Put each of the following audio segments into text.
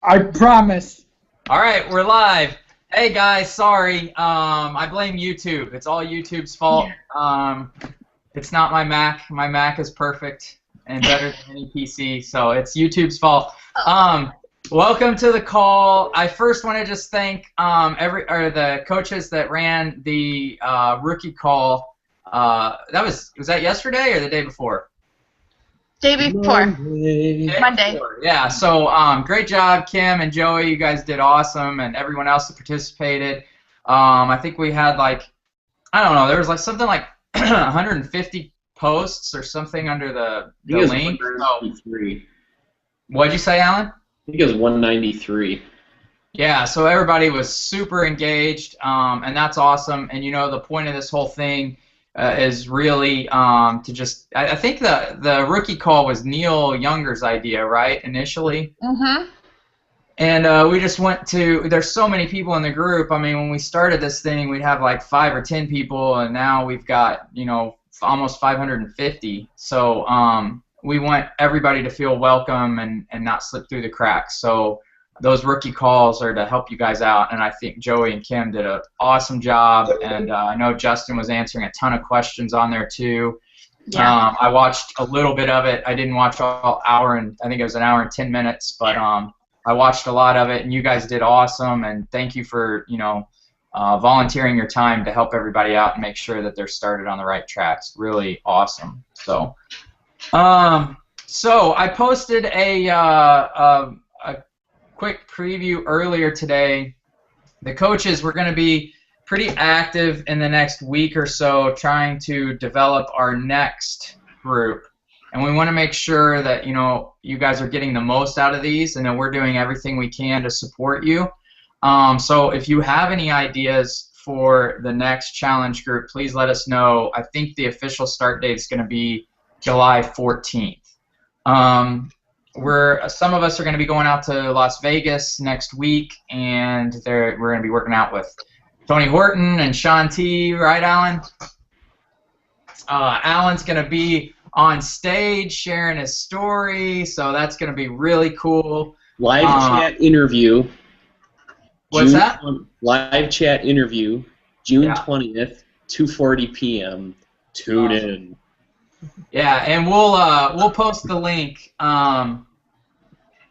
I promise. All right, we're live. Hey guys, sorry. I blame YouTube. It's all YouTube's fault. It's not my Mac. My Mac is perfect and better than any PC, so it's YouTube's fault. Welcome to the call. I first want to just thank the coaches that ran the rookie call. Was that yesterday or the day before? Day before. Monday. Yeah, so great job, Kim and Joey. You guys did awesome, and everyone else that participated. I think we had there was something like 150 posts or something under the link. What'd you say, Alan? I think it was 193. Yeah, so everybody was super engaged, and that's awesome. And the point of this whole thing is really to just. I think the rookie call was Neil Younger's idea, right? Initially. Mhm. And we just went to. There's so many people in the group. I mean, when we started this thing, we'd have like 5 or 10 people, and now we've got almost 550. So we want everybody to feel welcome and not slip through the cracks. So those rookie calls are to help you guys out, and I think Joey and Kim did an awesome job, and I know Justin was answering a ton of questions on there too. Yeah. I watched a little bit of it. I didn't watch all hour, and I think it was an hour and 10 minutes, but I watched a lot of it, and you guys did awesome, and thank you for volunteering your time to help everybody out and make sure that they're started on the right tracks. Really awesome. So I posted a quick preview earlier today. The coaches were going to be pretty active in the next week or so trying to develop our next group, and we want to make sure that you guys are getting the most out of these, and that we're doing everything we can to support you. So if you have any ideas for the next challenge group, please let us know. I think the official start date is going to be July 14th. Some of us are going to be going out to Las Vegas next week, and we're going to be working out with Tony Horton and Sean T. Right, Alan? Alan's going to be on stage sharing his story, so that's going to be really cool. Live chat interview. What's that? Live chat interview, June 20th, 2:40 p.m. Tune in. Yeah, and we'll post the link.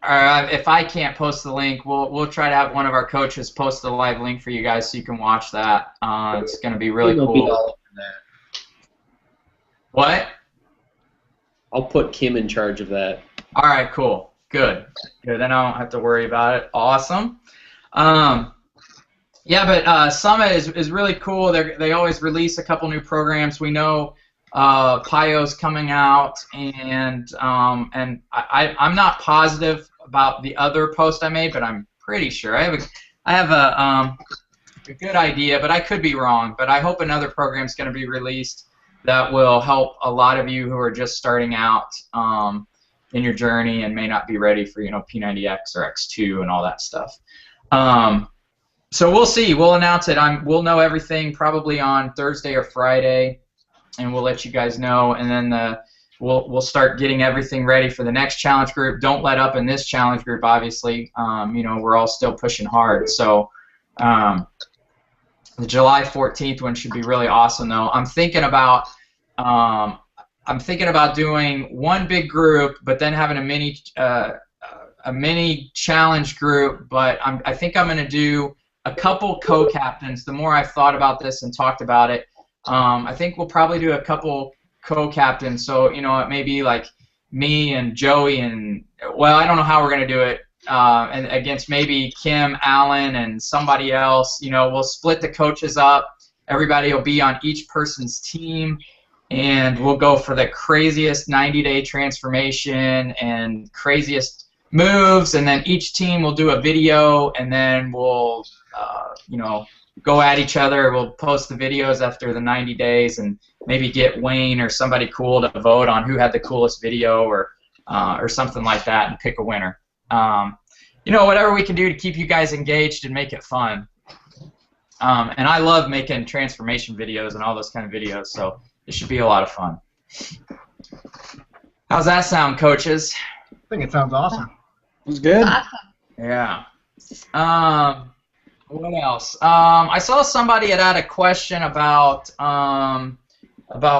If I can't post the link, we'll try to have one of our coaches post the live link for you guys so you can watch that. It's going to be really cool. What? I'll put Kim in charge of that. All right, cool. Good. Then I don't have to worry about it. Awesome. Yeah, but Summit is really cool. They always release a couple new programs. We know Pio's coming out, and I'm not positive about the other post I made, but I'm pretty sure I have a good idea, but I could be wrong. But I hope another program is going to be released that will help a lot of you who are just starting out in your journey and may not be ready for P90X or X2 and all that stuff. So we'll see. We'll announce it. We'll know everything probably on Thursday or Friday, and we'll let you guys know. And then we'll start getting everything ready for the next challenge group. Don't let up in this challenge group, obviously. We're all still pushing hard. So the July 14th one should be really awesome, though. I'm thinking about doing one big group, but then having a mini challenge group. But I think I'm going to do a couple co-captains. The more I've thought about this and talked about it, I think we'll probably do a couple co-captains. So it may be like me and Joey and I don't know how we're going to do it. And against maybe Kim, Alan, and somebody else. We'll split the coaches up. Everybody will be on each person's team, and we'll go for the craziest 90-day transformation and craziest moves, and then each team will do a video, and then we'll go at each other. We'll post the videos after the 90 days and maybe get Wayne or somebody cool to vote on who had the coolest video or something like that and pick a winner. Whatever we can do to keep you guys engaged and make it fun. And I love making transformation videos and all those kind of videos, so it should be a lot of fun. How's that sound, coaches? I think it sounds awesome. It was good. Awesome. Yeah. What else? I saw somebody had a question about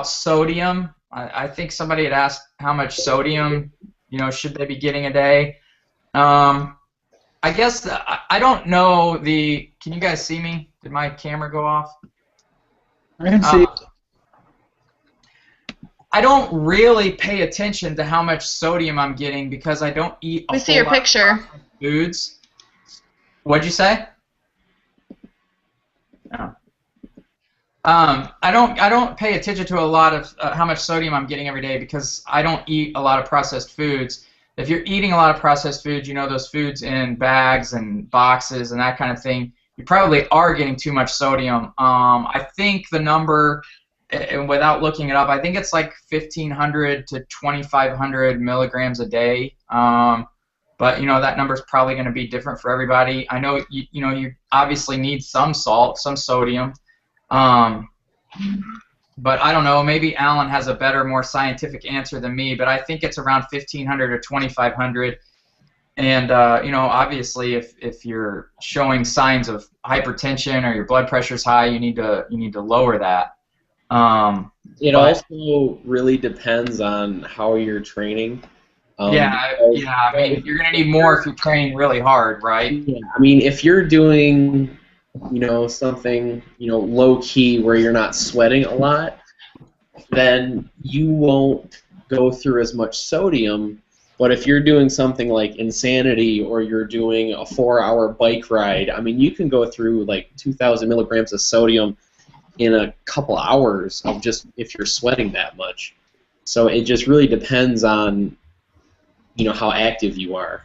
sodium. I think somebody had asked how much sodium, should they be getting a day. I guess I don't know the. Can you guys see me? Did my camera go off? I can see. I don't really pay attention to how much sodium I'm getting because I don't eat a We see your whole lot picture. of foods. What'd you say? Oh. I don't pay attention to a lot of how much sodium I'm getting every day because I don't eat a lot of processed foods. If you're eating a lot of processed foods, those foods in bags and boxes and that kind of thing, you probably are getting too much sodium. I think the number, and without looking it up, I think it's like 1,500 to 2,500 milligrams a day. But that number is probably going to be different for everybody. I know you obviously need some salt, some sodium. But I don't know, maybe Alan has a better, more scientific answer than me, but I think it's around 1,500 or 2,500. And, obviously if you're showing signs of hypertension or your blood pressure's high, you need to lower that. It also really depends on how you're training. I mean, you're going to need more if you're training really hard, right? Yeah, I mean, if you're doing something, low key where you're not sweating a lot, then you won't go through as much sodium. But if you're doing something like Insanity or you're doing a 4-hour bike ride, I mean, you can go through like 2,000 milligrams of sodium in a couple hours of just if you're sweating that much. So it just really depends on, how active you are.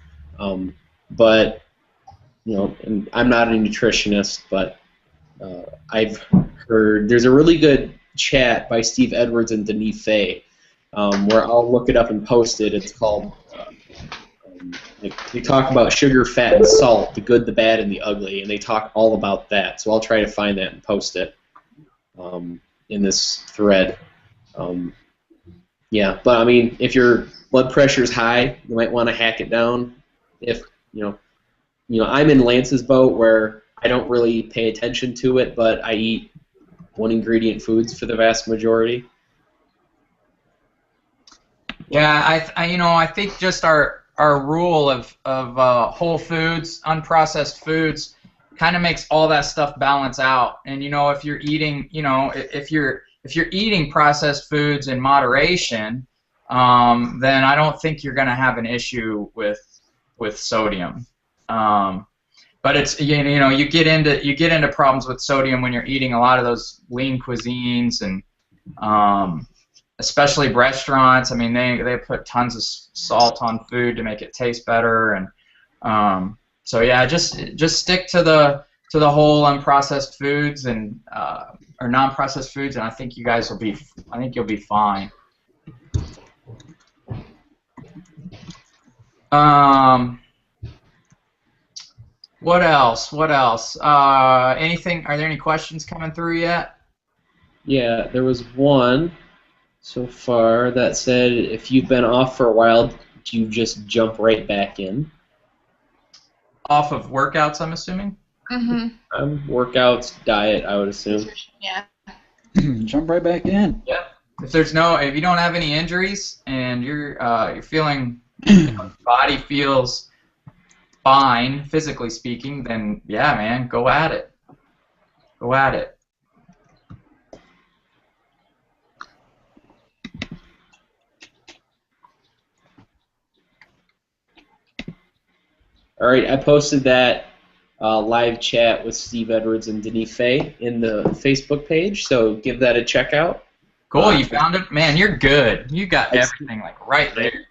But and I'm not a nutritionist, but I've heard there's a really good chat by Steve Edwards and Denise Fay, where I'll look it up and post it. It's called, they talk about sugar, fat, and salt, the good, the bad, and the ugly, and they talk all about that. So I'll try to find that and post it in this thread. Yeah, but I mean, if your blood pressure's high, you might want to hack it down. If I'm in Lance's boat where I don't really pay attention to it, but I eat one-ingredient foods for the vast majority. Yeah, I think just our rule of whole foods, unprocessed foods, kind of makes all that stuff balance out. And if you're eating, if you're eating processed foods in moderation, then I don't think you're going to have an issue with sodium. But it's you get into problems with sodium when you're eating a lot of those lean cuisines and especially restaurants. I mean, they put tons of salt on food to make it taste better, and so yeah, just stick to the whole unprocessed foods and or non-processed foods, and I think you'll be fine. What else? Anything? Are there any questions coming through yet? Yeah, there was one so far that said, if you've been off for a while, do you just jump right back in? Off of workouts, I'm assuming? Mm-hmm. Workouts, diet, I would assume. Yeah. Jump right back in. Yeah. If you don't have any injuries and you're feeling, your body feels fine, physically speaking, then yeah, man, go at it. Go at it. All right, I posted that live chat with Steve Edwards and Denise Fay in the Facebook page, so give that a check out. Cool, you found it? Man, you're good. You got everything like right there.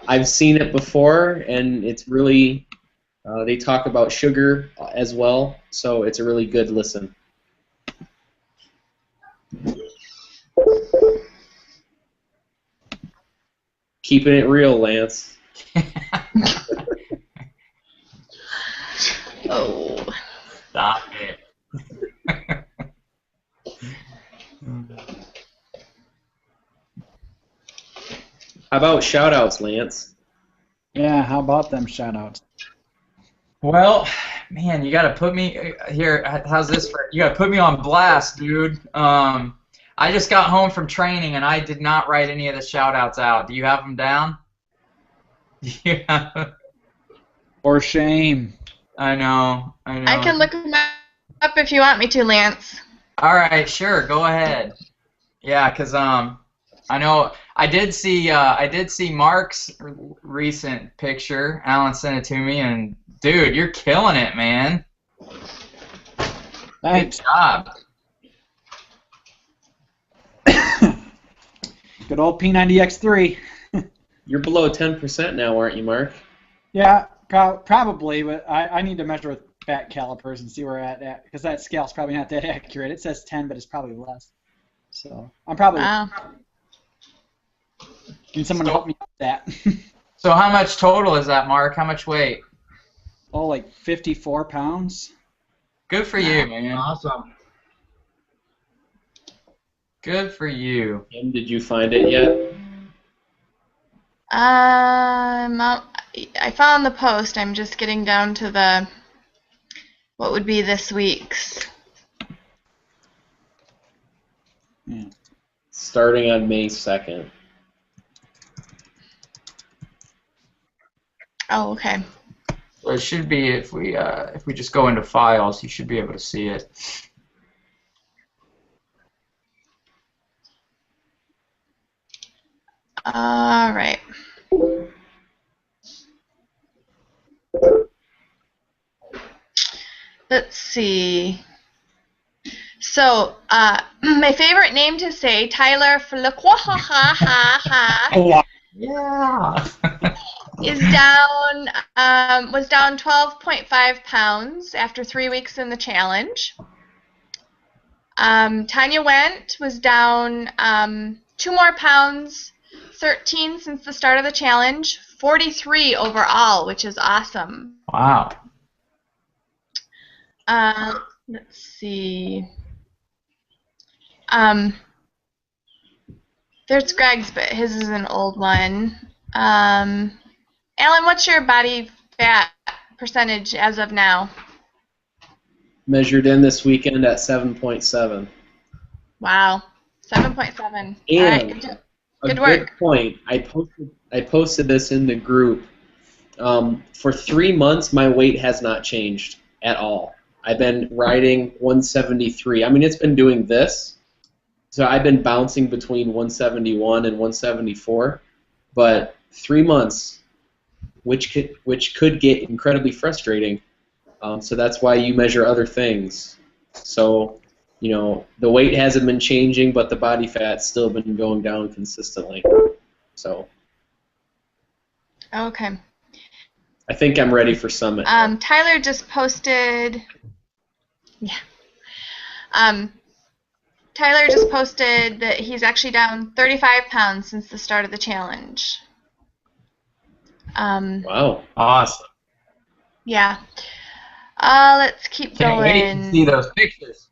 I've seen it before, and it's really, they talk about sugar as well, so it's a really good listen. Keeping it real, Lance. Oh. Stop it. How about shout-outs, Lance? Yeah, how about them shout-outs? Well, man, you got to put me here. How's this for? You got to put me on blast, dude. I just got home from training and I did not write any of the shout-outs out. Do you have them down? Yeah. For shame. I know. I can look them up if you want me to, Lance. All right, sure, go ahead. Yeah, 'cause I know I did see Mark's recent picture. Alan sent it to me, and dude, you're killing it, man. Thanks. Good job. Good old P90X3. You're below 10% now, aren't you, Mark? Yeah, probably, but I need to measure with fat calipers and see where we're at, because that scale's probably not that accurate. It says 10, but it's probably less. So I'm probably. Wow. Need someone to help me with that. So how much total is that, Mark? How much weight? Oh, like 54 pounds. Good for you, man. Awesome. Good for you. Kim, did you find it yet? I found the post. I'm just getting down to the what would be this week's. Yeah. Starting on May 2nd. Oh, okay. So it should be if we just go into files, you should be able to see it. All right. Let's see. So, my favorite name to say, Tyler Flakwahaha, Yeah. is down. Was down 12.5 pounds after 3 weeks in the challenge. Tanya Wendt was down 2 more pounds, 13 since the start of the challenge, 43 overall, which is awesome. Wow. Let's see. There's Greg's, but his is an old one. Alan, what's your body fat percentage as of now? Measured in this weekend at 7.7. Wow, 7.7. And All right, good work. Good point. I posted this in the group. For 3 months, my weight has not changed at all. I've been riding 173. I mean, it's been doing this, so I've been bouncing between 171 and 174. But 3 months, which could get incredibly frustrating. So that's why you measure other things. So, you know, the weight hasn't been changing, but the body fat's still been going down consistently. So Okay. I think I'm ready for Summit. Tyler just posted. Yeah. Tyler just posted that he's actually down 35 pounds since the start of the challenge. Wow. Awesome. Yeah. Let's keep Can't going. wait to see those pictures.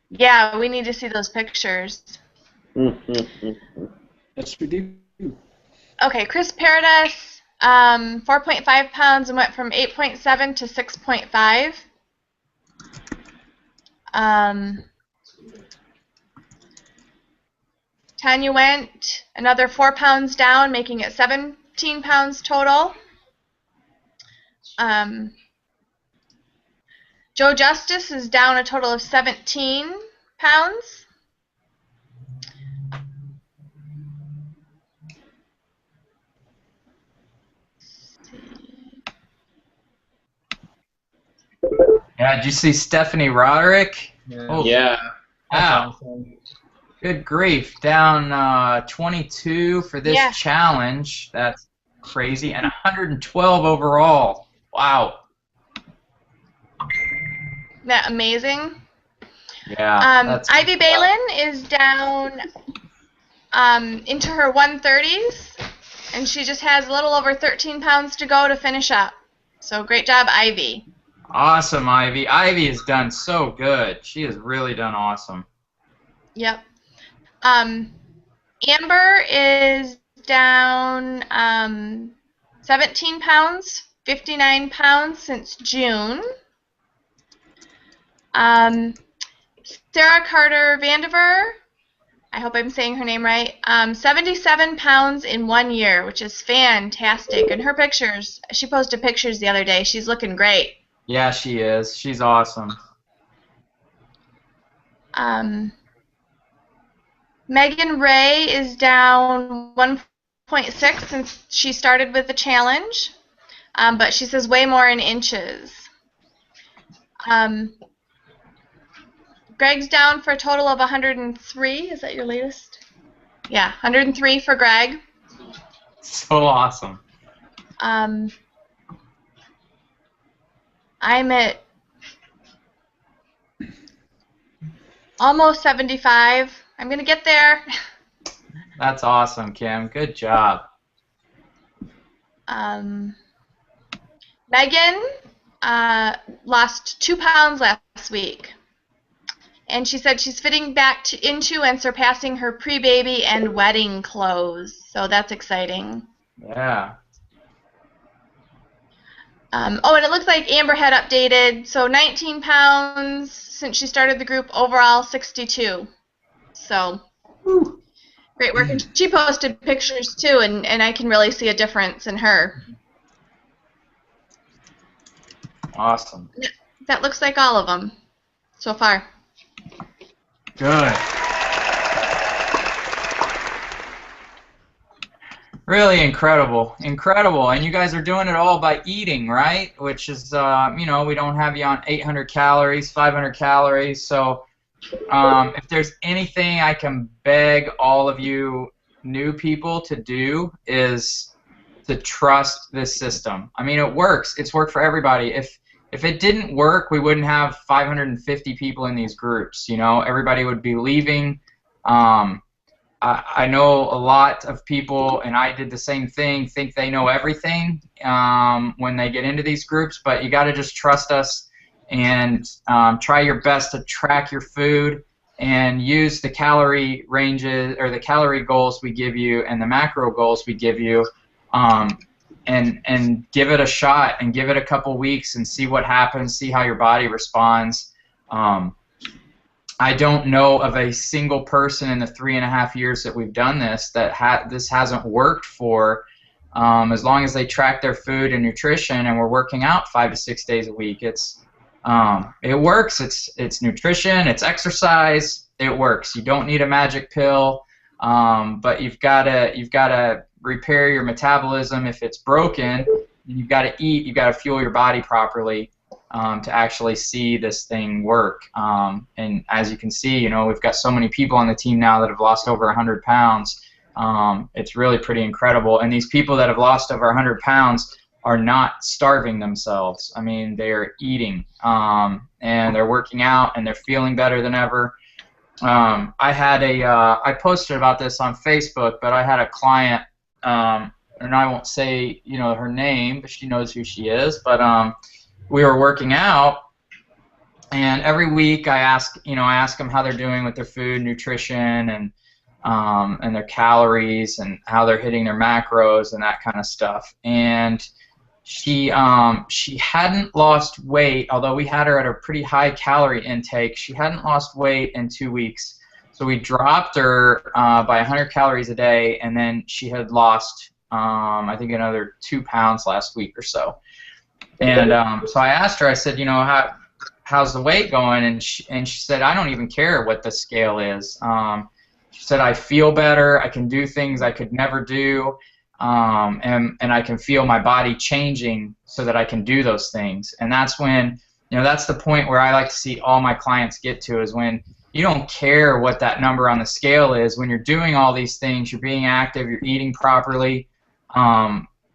Yeah, we need to see those pictures. Yes, we do. Okay, Chris Paradis, 4.5 pounds and went from 8.7 to 6.5. Tanya Wendt another 4 pounds down, making it 17 pounds total. Joe Justice is down a total of 17 pounds. Yeah, did you see Stephanie Roderick? Oh, Yeah. wow. Good grief. Down 22 for this Yeah. challenge. That's crazy. And 112 overall. Wow. Isn't that amazing? Yeah. That's Ivy Balin is down into her 130s, and she just has a little over 13 pounds to go to finish up. So great job, Ivy. awesome, Ivy. Ivy has done so good. She has really done awesome. Yep. Amber is down 17 pounds, 59 pounds since June. Sarah Carter Vandiver, I hope I'm saying her name right, 77 pounds in 1 year, which is fantastic. And her pictures, she posted pictures the other day. She's looking great. Yeah, she is. She's awesome. Megan Ray is down 1.6 since she started with the challenge, but she says way more in inches. Greg's down for a total of 103. Is that your latest? Yeah, 103 for Greg. So awesome. I'm at almost 75. I'm going to get there. That's awesome, Kim. Good job. Megan lost 2 pounds last week. And she said she's fitting back into and surpassing her pre-baby and wedding clothes. So that's exciting. Yeah. Oh, and it looks like Amber had updated. So 19 pounds since she started the group. Overall, 62. So great work. And she posted pictures too, and I can really see a difference in her. Awesome. That looks like all of them so far. Good. Really incredible, incredible. And you guys are doing it all by eating, right? Which is, you know, we don't have you on 800 calories, 500 calories. So if there's anything I can beg all of you new people to do is to trust this system. I mean, it works. It's worked for everybody. If it didn't work, we wouldn't have 550 people in these groups. You know, everybody would be leaving. I know a lot of people, and I did the same thing, think they know everything when they get into these groups, but you got to just trust us and try your best to track your food and use the calorie ranges or the calorie goals we give you and the macro goals we give you. And give it a shot and give it a couple weeks and see what happens, see how your body responds. I don't know of a single person in the 3.5 years that we've done this that this hasn't worked for, as long as they track their food and nutrition and we're working out 5 to 6 days a week. It works. It's nutrition, it's exercise, it works. You don't need a magic pill, but you've gotta repair your metabolism if it's broken. You've got to eat. You've got to fuel your body properly to actually see this thing work. And as you can see, you know, we've got so many people on the team now that have lost over 100 pounds. It's really pretty incredible. And these people that have lost over 100 pounds are not starving themselves. I mean, they're eating and they're working out and they're feeling better than ever. I posted about this on Facebook, but I had a client. And I won't say, you know, her name, but she knows who she is. But we were working out, and every week I ask them how they're doing with their food, nutrition, and their calories, and how they're hitting their macros and that kind of stuff. And she hadn't lost weight, although we had her at a pretty high calorie intake. She hadn't lost weight in 2 weeks. So we dropped her by 100 calories a day, and then she had lost, I think, another 2 pounds last week or so. And so I asked her, I said, you know, how's the weight going? And she said, I don't even care what the scale is. She said, I feel better. I can do things I could never do, and I can feel my body changing so that I can do those things. And that's when, you know, that's the point where I like to see all my clients get to, is when you don't care what that number on the scale is. When you're doing all these things, you're being active, you're eating properly,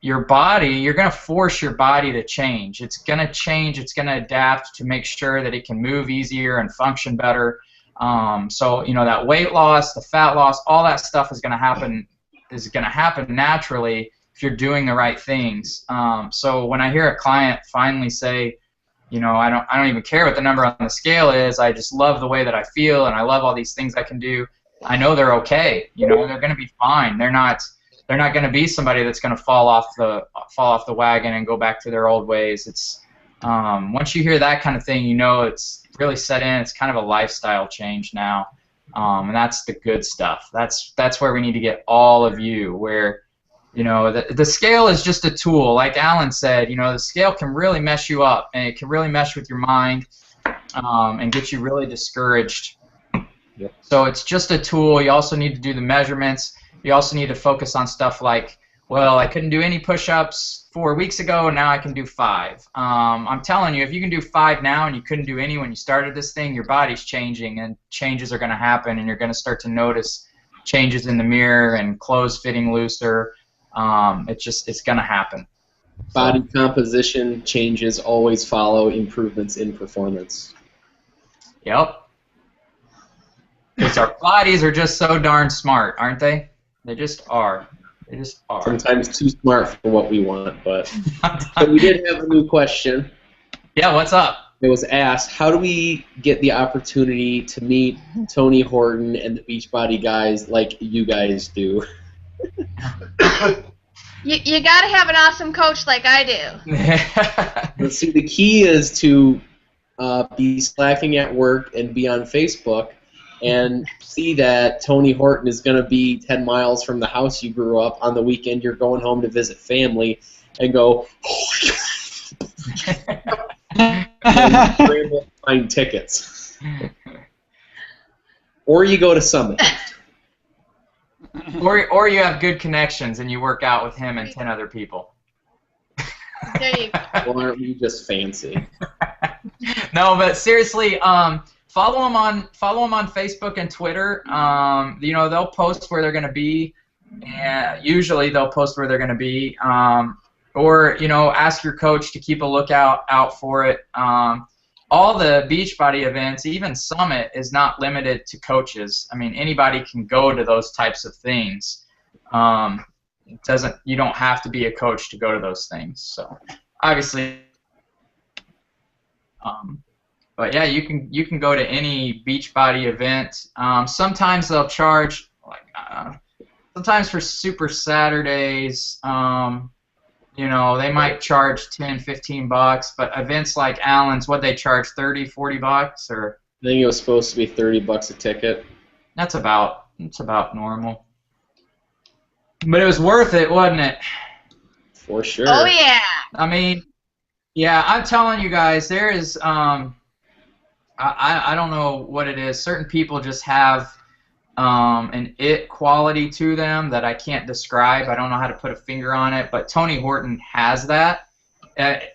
your body, you're going to force your body to change. It's going to change, it's going to adapt to make sure that it can move easier and function better. So, you know, that weight loss, the fat loss, all that stuff is going to happen naturally if you're doing the right things. So when I hear a client finally say, you know, I don't even care what the number on the scale is. I just love the way that I feel, and I love all these things I can do. I know they're okay. You know, they're going to be fine. They're they're not going to be somebody that's going to fall off the wagon and go back to their old ways. It's once you hear that kind of thing, you know it's really set in. It's kind of a lifestyle change now, and that's the good stuff. That's where we need to get all of you. Where the scale is just a tool, like Alan said. The scale can really mess you up, and it can really mess with your mind, and get you really discouraged. Yep. So it's just a tool. You also need to do the measurements. You also need to focus on stuff like, well, I couldn't do any push-ups 4 weeks ago, and now I can do 5. I'm telling you, if you can do 5 now and you couldn't do any when you started this thing, your body's changing, and changes are going to happen, and you're going to start to notice changes in the mirror and clothes fitting looser. It's going to happen. Body composition changes always follow improvements in performance. Yep. Because our bodies are just so darn smart, aren't they? They just are. They just are. Sometimes too smart for what we want, but so we did have a new question. Yeah, what's up? It was asked, how do we get the opportunity to meet Tony Horton and the Beachbody guys like you guys do? You got to have an awesome coach like I do. Let's see, the key is to be slacking at work and be on Facebook and see that Tony Horton is going to be 10 miles from the house you grew up. On the weekend, you're going home to visit family, and go, oh my God. And scramble to find tickets. Or you go to Summit. Or you have good connections and you work out with him and 10 other people. There you go. Well, aren't we just fancy? No, but seriously, follow them on Facebook and Twitter. They'll post where they're going to be, and usually they'll post where they're going to be. Or ask your coach to keep a lookout out for it. All the Beachbody events, even Summit, is not limited to coaches. I mean, anybody can go to those types of things. You don't have to be a coach to go to those things. So, obviously, but yeah, you can go to any Beachbody event. Sometimes they'll charge, sometimes for Super Saturdays. They might charge $10, $15, but events like Allen's, what they charge, $30, $40, or I think it was supposed to be $30 a ticket. That's about normal. But it was worth it, wasn't it? For sure. Oh yeah. I mean, yeah, I'm telling you guys, there is I don't know what it is. Certain people just have an it quality to them that I can't describe. I don't know how to put a finger on it, but Tony Horton has that.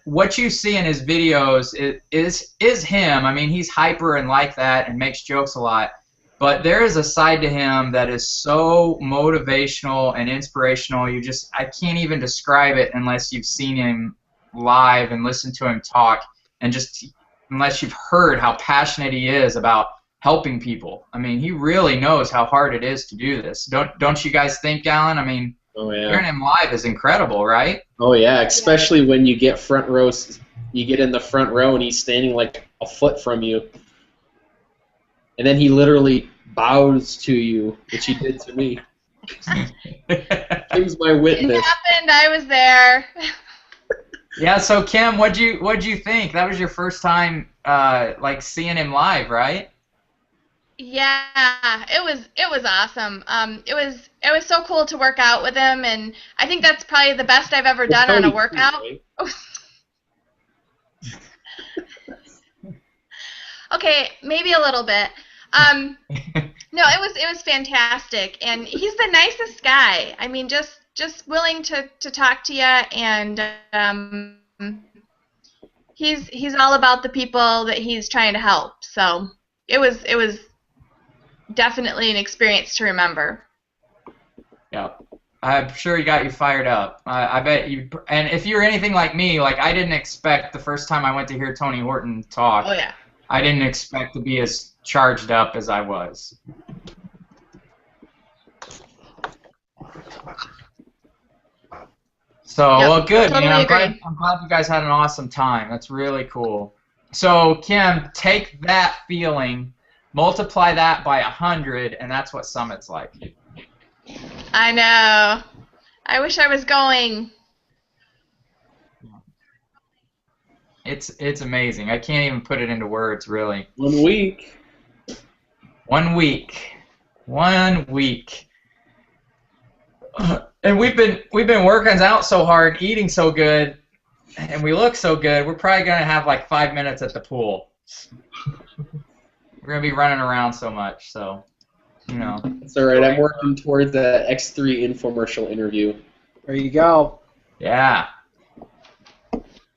What you see in his videos is him. I mean, he's hyper and like that and makes jokes a lot, but there is a side to him that is so motivational and inspirational. I can't even describe it unless you've seen him live and listened to him talk, and just unless you've heard how passionate he is about helping people. I mean, he really knows how hard it is to do this. Don't you guys think, Alan? I mean, oh, yeah. Hearing him live is incredible, right? Oh yeah, especially when you get front row. You get in the front row and he's standing like a foot from you, and then he literally bows to you, which he did to me. He was my witness. It happened. I was there. Yeah. So Kim, what'd you think? That was your first time, seeing him live, right? Yeah, it was awesome. It was so cool to work out with him, and I think that's probably the best I've ever done on a workout. Okay, maybe a little bit. No, it was fantastic, and he's the nicest guy. I mean, just willing to talk to you, and he's all about the people that he's trying to help. So it was definitely an experience to remember. Yeah, I'm sure he got you fired up. I bet you. And if you're anything like me, I didn't expect the first time I went to hear Tony Horton talk. Oh yeah. I didn't expect to be as charged up as I was. So, Yep, well, good. totally I'm agree. glad you guys had an awesome time. That's really cool. So, Kim, take that feeling, multiply that by 100, and that's what Summit's like. I know. I wish I was going. It's amazing. I can't even put it into words, really. 1 week. 1 week. 1 week. And we've been working out so hard, eating so good, and we look so good. We're probably gonna have like 5 minutes at the pool. We're gonna be running around so much, so you know. It's all right. I'm working towards that X3 infomercial interview, There you go. Yeah.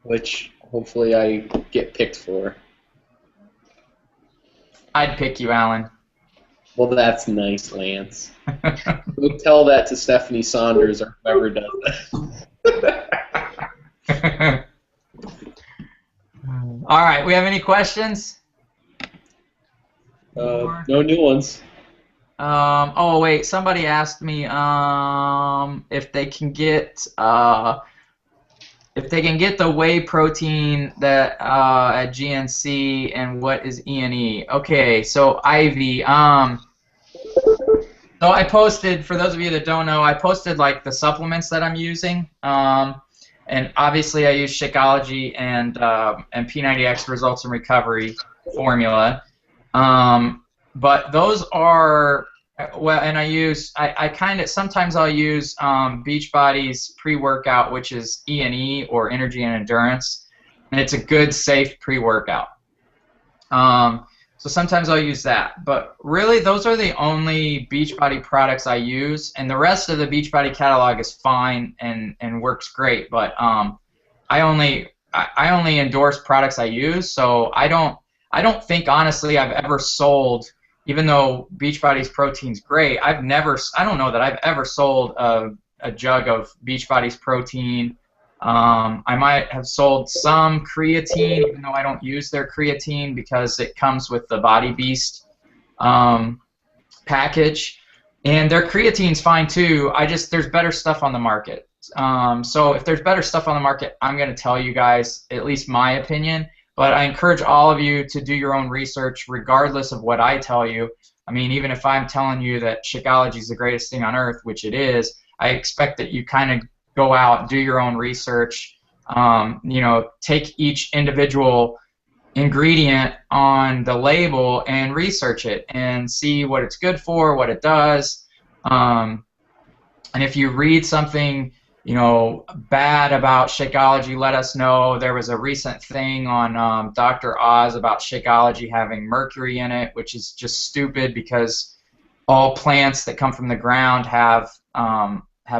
which hopefully I get picked for. I'd pick you, Alan. Well, that's nice, Lance. Go tell that to Stephanie Saunders or whoever does that. All right. We have any questions? No new ones. Oh wait, somebody asked me if they can get the whey protein that at GNC, and what is E&E. Okay, so Ivy. So I posted, for those of you that don't know, I posted like the supplements that I'm using. And obviously I use Shakeology and P90X Results in Recovery formula. But those are, well, and I kind of, sometimes I'll use Beachbody's pre-workout, which is E&E, or Energy and Endurance, and it's a good, safe pre-workout. So sometimes I'll use that, but really those are the only Beachbody products I use, and the rest of the Beachbody catalog is fine and works great, but I only endorse products I use, so I don't think, honestly, I've ever sold, even though Beachbody's protein's great, I don't know that I've ever sold a jug of Beachbody's protein. I might have sold some creatine, even though I don't use their creatine because it comes with the Body Beast package, and their creatine's fine too. There's better stuff on the market. So if there's better stuff on the market, I'm going to tell you guys, at least my opinion. But I encourage all of you to do your own research, regardless of what I tell you. I mean, even if I'm telling you that Shakeology is the greatest thing on earth, which it is, I expect that you kind of go out, do your own research, you know, take each individual ingredient on the label and research it and see what it's good for, what it does. And if you read something, you know, bad about Shakeology, let us know. There was a recent thing on Dr. Oz about Shakeology having mercury in it, which is just stupid because all plants that come from the ground have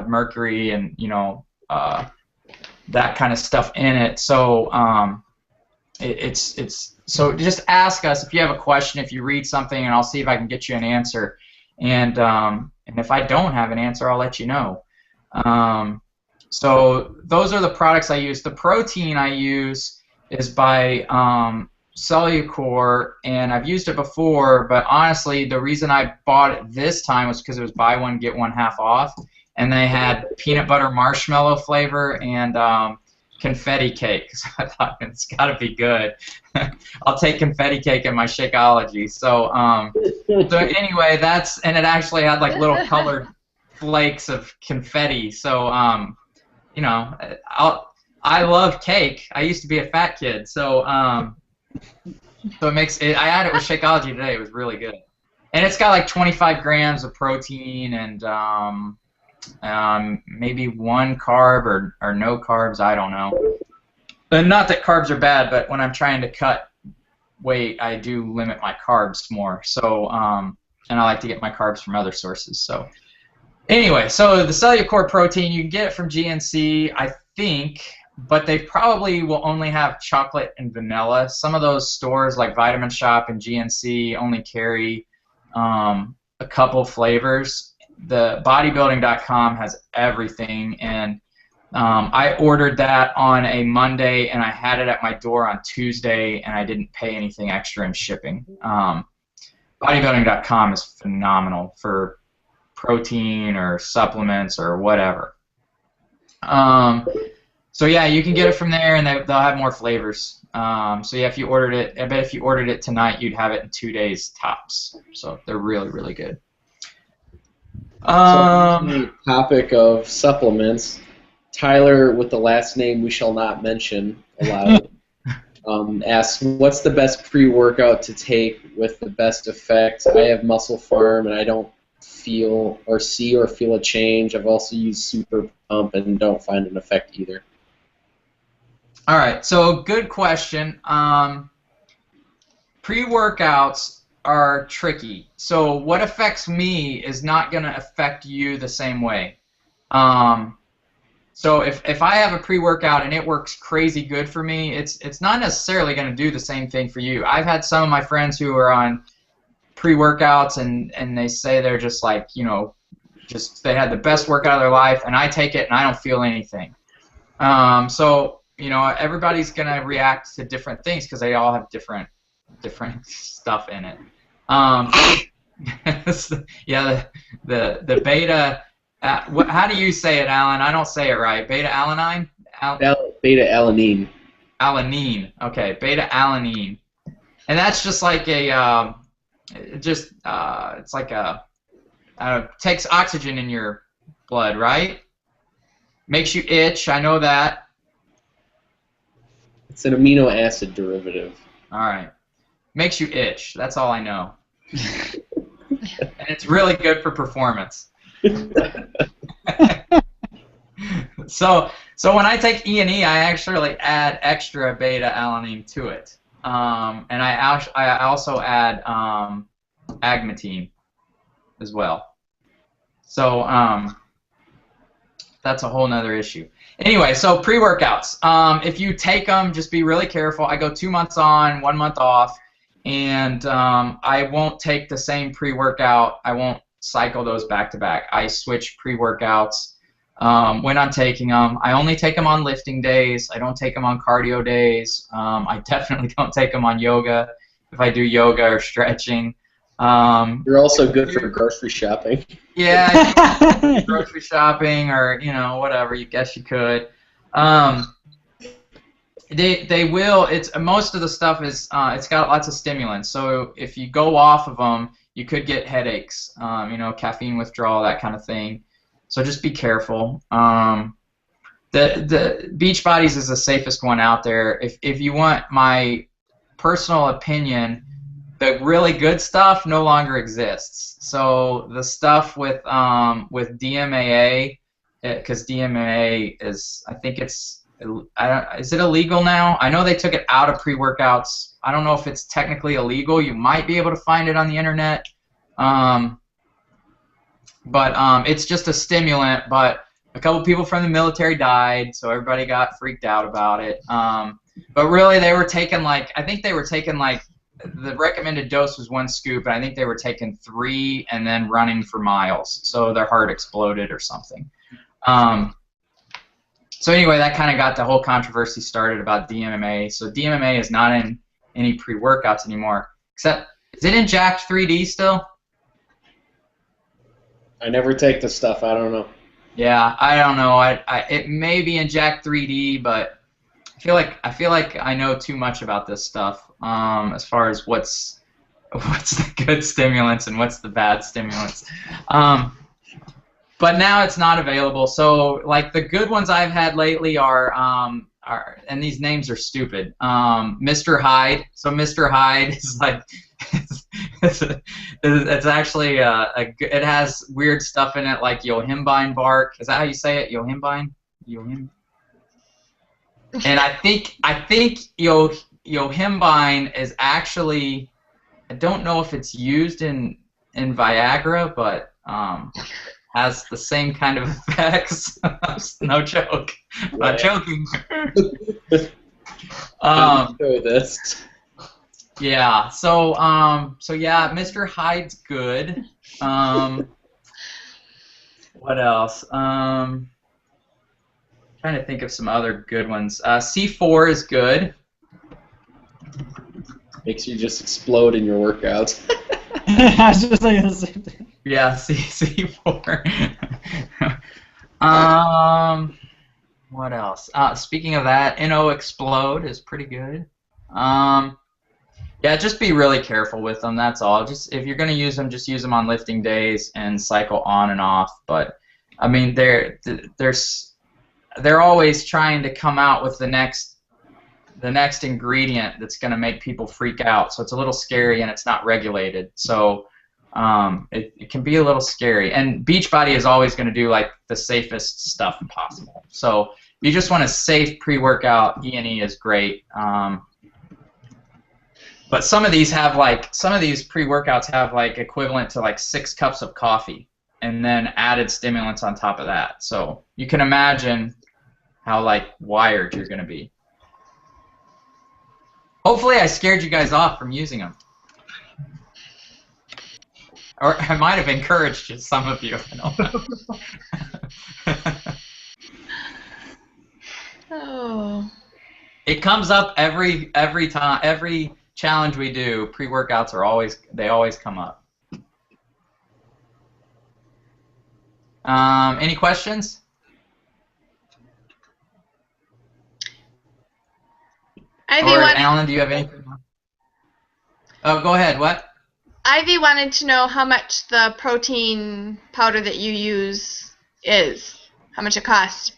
mercury and, you know, that kind of stuff in it. So so just ask us if you have a question, if you read something, and I'll see if I can get you an answer. And if I don't have an answer, I'll let you know. So those are the products I use. The protein I use is by Cellucor, and I've used it before, but honestly, the reason I bought it this time was because it was buy one, get one half off, and they had peanut butter marshmallow flavor and confetti cake. So I thought, it's got to be good. I'll take confetti cake in my Shakeology. So anyway, and it actually had like little colored flakes of confetti. So you know, I love cake. I used to be a fat kid, so it makes it. I had it with Shakeology today. It was really good, and it's got like 25 grams of protein and maybe one carb or no carbs. I don't know. And not that carbs are bad, but when I'm trying to cut weight, I do limit my carbs more. So and I like to get my carbs from other sources. So. Anyway, so the Cellucor protein, you can get it from GNC, I think, but they probably will only have chocolate and vanilla. Some of those stores like Vitamin Shop and GNC only carry a couple flavors. The bodybuilding.com has everything, and I ordered that on a Monday, and I had it at my door on Tuesday, and I didn't pay anything extra in shipping. Bodybuilding.com is phenomenal for protein or supplements or whatever. So yeah, you can get it from there, and they'll have more flavors. So yeah, if you ordered it, I bet if you ordered it tonight, you'd have it in 2 days tops. So they're really, really good. So on the topic of supplements, Tyler, with the last name we shall not mention aloud, asks, what's the best pre-workout to take with the best effect? I have Muscle Farm, and I don't feel or see or feel a change. I've also used Super Pump and don't find an effect either. All right, so good question. Pre-workouts are tricky. So what affects me is not going to affect you the same way. So if I have a pre-workout and it works crazy good for me, it's not necessarily going to do the same thing for you. I've had some of my friends who are on pre-workouts and they say they're just like, you know, just they had the best workout of their life, and I take it and I don't feel anything. So, you know, everybody's going to react to different things because they all have different stuff in it. Yeah, the beta. How do you say it, Alan? I don't say it right. Beta alanine. Beta alanine. Alanine. Okay, beta alanine, and that's just like a it's like a takes oxygen in your blood, right? Makes you itch. I know that. It's an amino acid derivative. All right. Makes you itch. That's all I know. And it's really good for performance. So when I take E&E, I actually add extra beta alanine to it, and I also add agmatine as well. So that's a whole nother issue. Anyway, so pre-workouts. If you take them, just be really careful. I go 2 months on, 1 month off, and I won't take the same pre-workout. I won't cycle those back to back. I switch pre-workouts when I'm taking them. I only take them on lifting days. I don't take them on cardio days. I definitely don't take them on yoga if I do yoga or stretching. You're also good for grocery shopping. Yeah, grocery shopping or, you know, whatever. You guess you could. They will. It's most of the stuff is it's got lots of stimulants. So if you go off of them, you could get headaches. You know, caffeine withdrawal, that kind of thing. So just be careful. The Beachbodies is the safest one out there. If you want my personal opinion, the really good stuff no longer exists. So the stuff with DMAA, because DMAA is, I think it's, is it illegal now? I know they took it out of pre-workouts. I don't know if it's technically illegal. You might be able to find it on the internet. But it's just a stimulant. But a couple people from the military died, so everybody got freaked out about it. But really, they were taking like, I think they were taking like, the recommended dose was 1 scoop, and I think they were taking 3 and then running for miles. So their heart exploded or something. So anyway, that kind of got the whole controversy started about DMMA. So DMMA is not in any pre-workouts anymore. Except, is it in Jacked 3D still? I never take the stuff. I don't know. Yeah, I don't know. It may be in Jacked 3D, but I feel like I know too much about this stuff as far as what's the good stimulants and what's the bad stimulants. But now it's not available. So like the good ones I've had lately are and these names are stupid. Mr. Hyde. So Mr. Hyde is like it's actually it has weird stuff in it like yohimbine bark. Is that how you say it? Yohimbine? And I think yohimbine is actually, I don't know if it's used in Viagra, but has the same kind of effects. No joke. I'm not joking. This. Yeah. So yeah, Mr. Hyde's good. What else? Trying to think of some other good ones. C4 is good. Makes you just explode in your workouts. I was just saying the same thing. Yeah, C4. What else? Speaking of that, NO Explode is pretty good. Yeah, just be really careful with them. That's all. Just if you're going to use them, just use them on lifting days and cycle on and off. But I mean, they're always trying to come out with the next ingredient that's going to make people freak out. So it's a little scary and it's not regulated. So it can be a little scary. And Beachbody is always going to do like the safest stuff possible. So you just want a safe pre-workout. E&E is great. But some of these pre-workouts have like equivalent to like 6 cups of coffee and then added stimulants on top of that. So you can imagine how like wired you're going to be. Hopefully I scared you guys off from using them. Or I might have encouraged some of you. Oh. It comes up every time, every challenge we do. Pre-workouts are always come up. Any questions? Alan, do you have anything? Oh, go ahead. What? Ivy wanted to know how much the protein powder that you use is. How much it costs.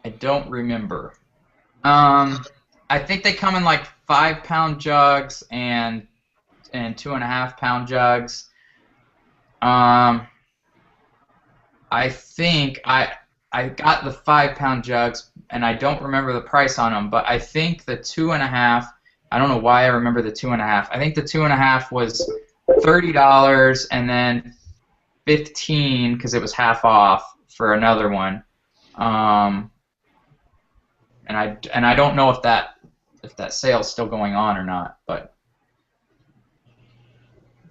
I don't remember. I think they come in like 5-pound jugs and 2.5-pound jugs. I think I got the 5-pound jugs, and I don't remember the price on them, but I think the 2.5, I don't know why I remember the 2.5. I think the 2.5 was $30 and then $15 because it was half off for another one. And I don't know if that sale's still going on or not, but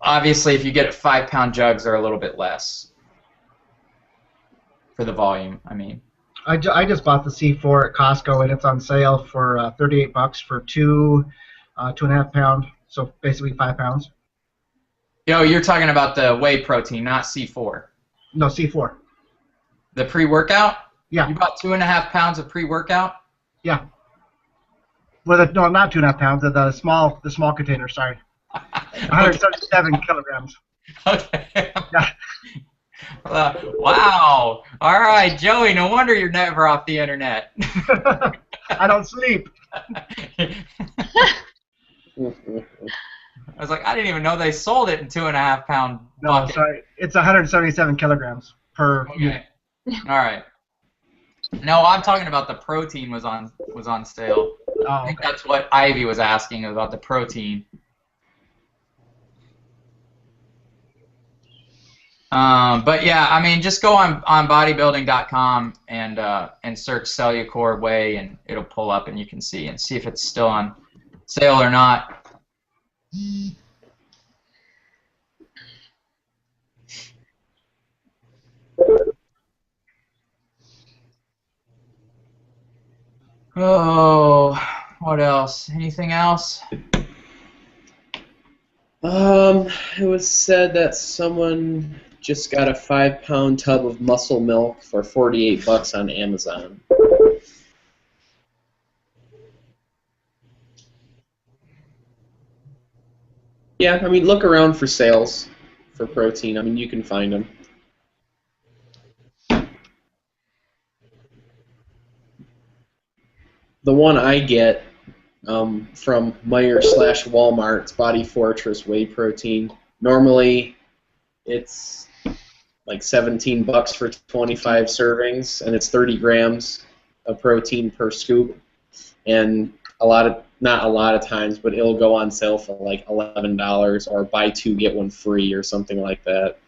obviously if you get 5-pound jugs, they're a little bit less for the volume. I mean, I just bought the C4 at Costco, and it's on sale for $38 for 2.5 pound, so basically 5 pounds. Yo, you're talking about the whey protein, not C4. No, C4. The pre-workout? Yeah. You bought 2.5 pounds of pre-workout? Yeah. Well, no, not 2.5 pounds. The small container. Sorry. 177 kilograms. Okay. Yeah. Wow. All right, Joey. No wonder you're never off the internet. I don't sleep. I was like, I didn't even know they sold it in 2.5-pound No, bucket. sorry. It's 177 kilograms per unit. All right. No, I'm talking about the protein was on sale. Oh, I think that's what Ivy was asking about the protein. But yeah, I mean, just go on bodybuilding.com and search Cellucor Whey, and it'll pull up, and you can see if it's still on sale or not. Oh, what else? Anything else? It was said that someone just got a 5-pound tub of muscle milk for $48 on Amazon. Yeah, I mean, look around for sales for protein. I mean, you can find them. The one I get from Meijer/Walmart's Body Fortress Whey Protein. Normally, it's like $17 for 25 servings, and it's 30 grams of protein per scoop. And not a lot of times, but it'll go on sale for like $11 or buy 2 get 1 free or something like that.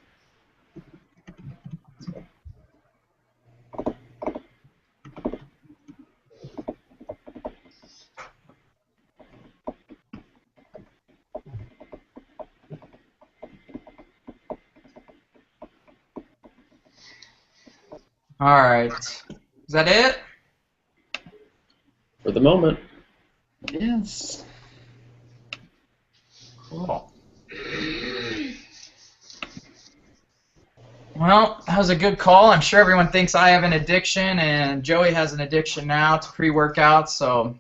All right. Is that it? For the moment. Yes. Cool. Well, that was a good call. I'm sure everyone thinks I have an addiction, and Joey has an addiction now to pre-workouts. So,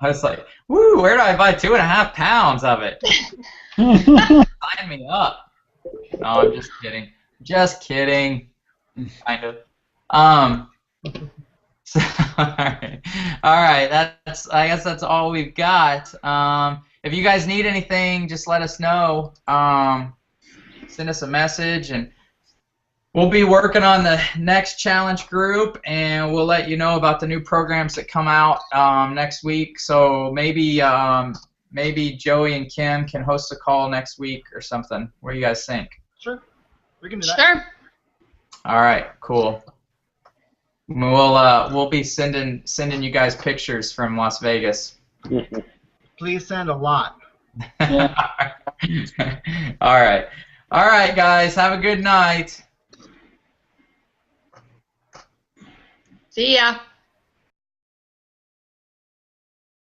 I was like, woo, where do I buy 2.5 pounds of it? Sign me up. No, I'm just kidding. Just kidding. Kind of. So, all right. That's. I guess that's all we've got. If you guys need anything, just let us know. Send us a message, and we'll be working on the next challenge group, and we'll let you know about the new programs that come out next week. So maybe Joey and Kim can host a call next week or something. What do you guys think? Sure. We can do that. Sure. All right, cool. We'll be sending you guys pictures from Las Vegas. Please send a lot. All right, guys. Have a good night. See ya.